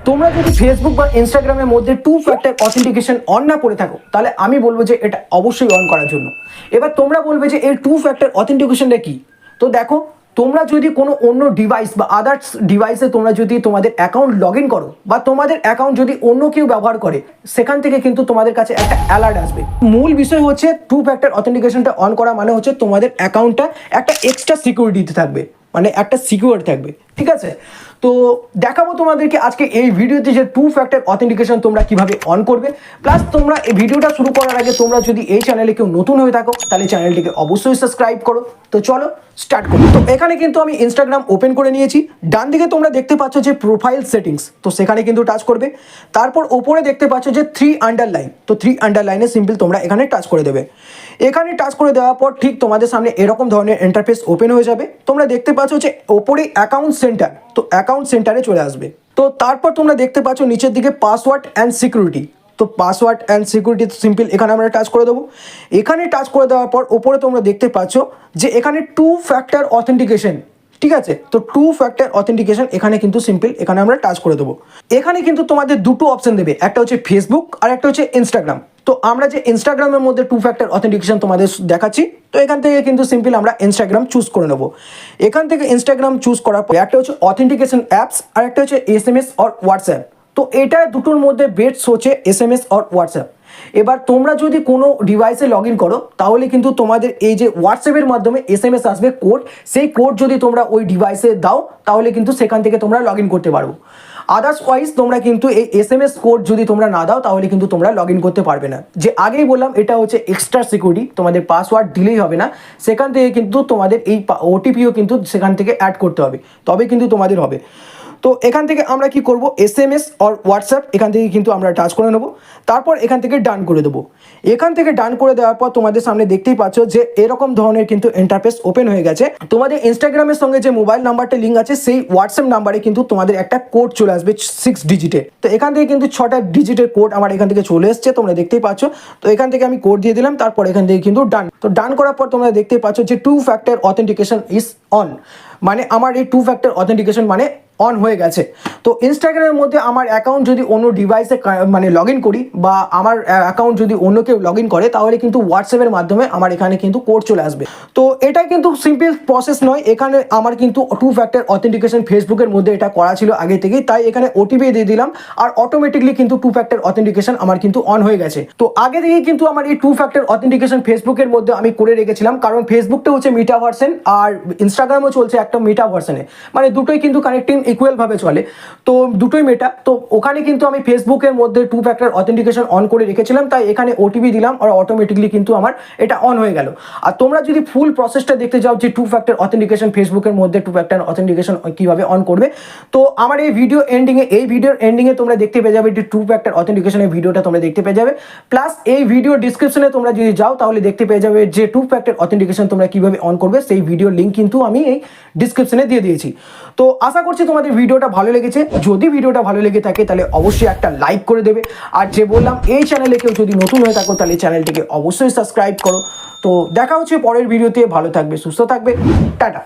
তোমরা যদি ফেসবুক বা ইনস্টাগ্রামের মধ্যে 2 ফ্যাক্টর অথেন্টিকেশন অন না করে থাকো তাহলে আমি বলবো যে এটা অবশ্যই অন করার জন্য। এবার তোমরা বলবে যে এই 2 ফ্যাক্টর অথেন্টিকেশনটা কি। তো দেখো, তোমরা যদি কোনো অন্য ডিভাইস বা আদার্স ডিভাইসে তোমরা যদি তোমাদের অ্যাকাউন্ট লগ ইন করো বা তোমাদের অ্যাকাউন্ট যদি অন্য কেউ ব্যবহার করে, সেখান থেকে কিন্তু তোমাদের কাছে একটা অ্যালার্ট আসবে। মূল বিষয় হচ্ছে 2 ফ্যাক্টর অথেন্টিকেশনটা অন করা মানে হচ্ছে তোমাদের অ্যাকাউন্টটা একটা এক্সট্রা সিকিউরিটিতে থাকবে, মানে একটা সিকিউর থাকবে, ঠিক আছে। তো দেখাবো তোমাদেরকে আজকে এই ভিডিওতে যে 2 ফ্যাক্টর অথেন্টিকেশন তোমরা কিভাবে অন করবে। প্লাস তোমরা এই ভিডিওটা শুরু করার আগে তোমরা যদি এই চ্যানেলে কেউ নতুন হয়ে থাকো তাহলে চ্যানেলটিকে অবশ্যই সাবস্ক্রাইব করো। তো চলো স্টার্ট করি। তো এখানে কিন্তু আমি ইনস্টাগ্রাম ওপেন করে নিয়েছি। ডান দিকে তোমরা দেখতে পাচ্ছ যে প্রোফাইল সেটিংস, তো সেখানে কিন্তু টাচ করবে। তারপর ওপরে দেখতে পাচ্ছ যে 3 আন্ডারলাইন, তো 3 আন্ডারলাইনে সিম্পল তোমরা এখানে টাচ করে দেবে। এখানে টাচ করে দেওয়ার পর ঠিক তোমাদের সামনে এরকম ধরনের ইন্টারফেস ওপেন হয়ে যাবে। তোমরা দেখতে পাচ্ছ যে ওপরে অ্যাকাউন্ট সেন্টার, তো অ্যাকাউন্ট সেন্টারে চলে আসবে। তো তারপর তোমরা দেখতে পাচ্ছ নিচের দিকে পাসওয়ার্ড অ্যান্ড সিকিউরিটি, তো পাসওয়ার্ড অ্যান্ড সিকিউরিটি সিম্পল এখানে আমরা টাচ করে দেবো। এখানে টাচ করে দেওয়ার পর ওপরে তোমরা দেখতে পাচ্ছ যে এখানে 2 ফ্যাক্টর অথেন্টিকেশন, ঠিক আছে। তো 2 ফ্যাক্টর অথেন্টিকেশন এখানে কিন্তু সিম্পল এখানে আমরা টাচ করে দেবো। এখানে কিন্তু তোমাদের দুটো অপশন দেবে, একটা হচ্ছে ফেসবুক আর একটা হচ্ছে ইনস্টাগ্রাম। তো আমরা যে ইনস্টাগ্রামের মধ্যে 2 ফ্যাক্টর অথেন্টিকেশন তোমাদের দেখাচ্ছি, তো এখান থেকে কিন্তু সিম্পল আমরা ইনস্টাগ্রাম চুজ করে নেবো। এখান থেকে ইনস্টাগ্রাম চুজ করার পর একটা হচ্ছে অথেন্টিকেশন অ্যাপস আর একটা হচ্ছে SMS আর হোয়াটসঅ্যাপ। তো এটা দুটোর মধ্যে বেস্ট হচ্ছে SMS আর হোয়াটসঅ্যাপ। এবার তোমরা যদি কোনো ডিভাইসে লগ ইন করো তাহলে কিন্তু তোমাদের এই যে হোয়াটসঅ্যাপের মাধ্যমে SMS আসবে কোড, সেই কোড যদি তোমরা ওই ডিভাইসে দাও তাহলে কিন্তু সেখান থেকে তোমরা লগ ইন করতে পারবো। আদার্সওয়াইজ তোমরা কিন্তু এই SMS কোড যদি তোমরা না দাও তাহলে কিন্তু তোমরা লগ ইন করতে পারবে না। যে আগেই বললাম এটা হচ্ছে এক্সট্রা সিকিউরিটি, তোমাদের পাসওয়ার্ড দিলেই হবে না, সেখান থেকে কিন্তু তোমাদের এই OTPও কিন্তু সেখান থেকে অ্যাড করতে হবে, তবে কিন্তু তোমাদের হবে। তো এখান থেকে আমরা কি করব, SMS আর হোয়াটসঅ্যাপ এখান থেকে কিন্তু আমরা টাচ করে নেব। তারপর এখান থেকে ডান করে দেবো। এখান থেকে ডান করে দেওয়ার পর তোমাদের সামনে দেখতেই পাচ্ছ যে এরকম ধরনের কিন্তু ইন্টারফেস ওপেন হয়ে গেছে। তোমাদের ইনস্টাগ্রামের সঙ্গে যে মোবাইল নাম্বারটা লিঙ্ক আছে সেই হোয়াটসঅ্যাপ নাম্বারে কিন্তু তোমাদের একটা কোড চলে আসবে 6 ডিজিটের। তো এখান থেকে কিন্তু 6টা ডিজিটের কোড আমার এখান থেকে চলে এসছে, তোমরা দেখতেই পাচ্ছ। তো এখান থেকে আমি কোড দিয়ে দিলাম, তারপর এখান থেকে কিন্তু ডান। তো ডান করার পর তোমরা দেখতেই পাচ্ছ যে 2 ফ্যাক্টর অথেন্টিকেশন ইজ অন, মানে আমার এই 2 ফ্যাক্টর অথেন্টিকেশন মানে অন হয়ে গেছে। তো ইনস্টাগ্রামের মধ্যে আমার অ্যাকাউন্ট যদি অন্য ডিভাইসে মানে লগ ইন করি বা আমার অ্যাকাউন্ট যদি অন্য কেউ লগ ইন করে তাহলে কিন্তু হোয়াটসঅ্যাপের মাধ্যমে আমার এখানে কিন্তু কোড চলে আসবে। তো এটা কিন্তু সিম্পল প্রসেস নয়, এখানে আমার কিন্তু 2 ফ্যাক্টর অথেন্টিকেশন ফেসবুকের মধ্যে এটা করা ছিল আগে থেকেই, তাই এখানে OTP দিয়ে দিলাম আর অটোমেটিকলি কিন্তু 2 ফ্যাক্টর অথেন্টিকেশন আমার কিন্তু অন হয়ে গেছে। তো আগে থেকেই কিন্তু আমার এই 2 ফ্যাক্টর অথেন্টিকেশন ফেসবুকের মধ্যে আমি করে রেখেছিলাম, কারণ ফেসবুকটা হচ্ছে মিটা ভার্সন আর ইনস্টাগ্রামও চলছে একটা মিটা ভার্সনে, মানে দুটোই কিন্তু কানেক্টিং ইকুয়াল ভাবে চলে, তো দুটোই মেটা। তো ওখানে কিন্তু আমি ফেসবুকের মধ্যে 2 ফ্যাক্টর অথেন্টিকেশন অন করে রেখেছিলাম, তাই এখানে OTP দিলাম আর অটোমেটিকলি কিন্তু আমার এটা অন হয়ে গেল। আর তোমরা যদি ফুল প্রসেসটা দেখতে যাও যে 2 ফ্যাক্টর অথেন্টিকেশন ফেসবুকের মধ্যে 2 ফ্যাক্টর অথেন্টিকেশন কিভাবে অন করবে, তো আমার এই ভিডিওর এন্ডিংয়ে তোমরা দেখতে পেয়ে যাবে যে 2 ফ্যাক্টর অথেন্টিকেশনের ভিডিওটা তোমরা দেখতে পেয়ে যাবে। প্লাস এই ভিডিও ডিসক্রিপশনে তোমরা যদি যাও তাহলে দেখতে পেয়ে যাবে যে 2 ফ্যাক্টর অথেন্টিকেশন তোমরা কিভাবে অন করবে, সেই ভিডিওর লিঙ্ক কিন্তু আমি এই ডিসক্রিপশনে দিয়ে দিয়েছি। তো আশা করছি তোমাদের ভিডিওটা ভালো লেগেছে। যদি ভিডিওটা ভালো লেগে থাকে তাহলে অবশ্যই একটা লাইক করে দেবে। আর যে বললাম এই চ্যানেলে কেউ যদি নতুন হয়ে থাকো তাহলে চ্যানেলটিকে অবশ্যই সাবস্ক্রাইব করো। তো দেখা হচ্ছে পরের ভিডিওতে, ভালো থাকবে, সুস্থ থাকবে, টাটা।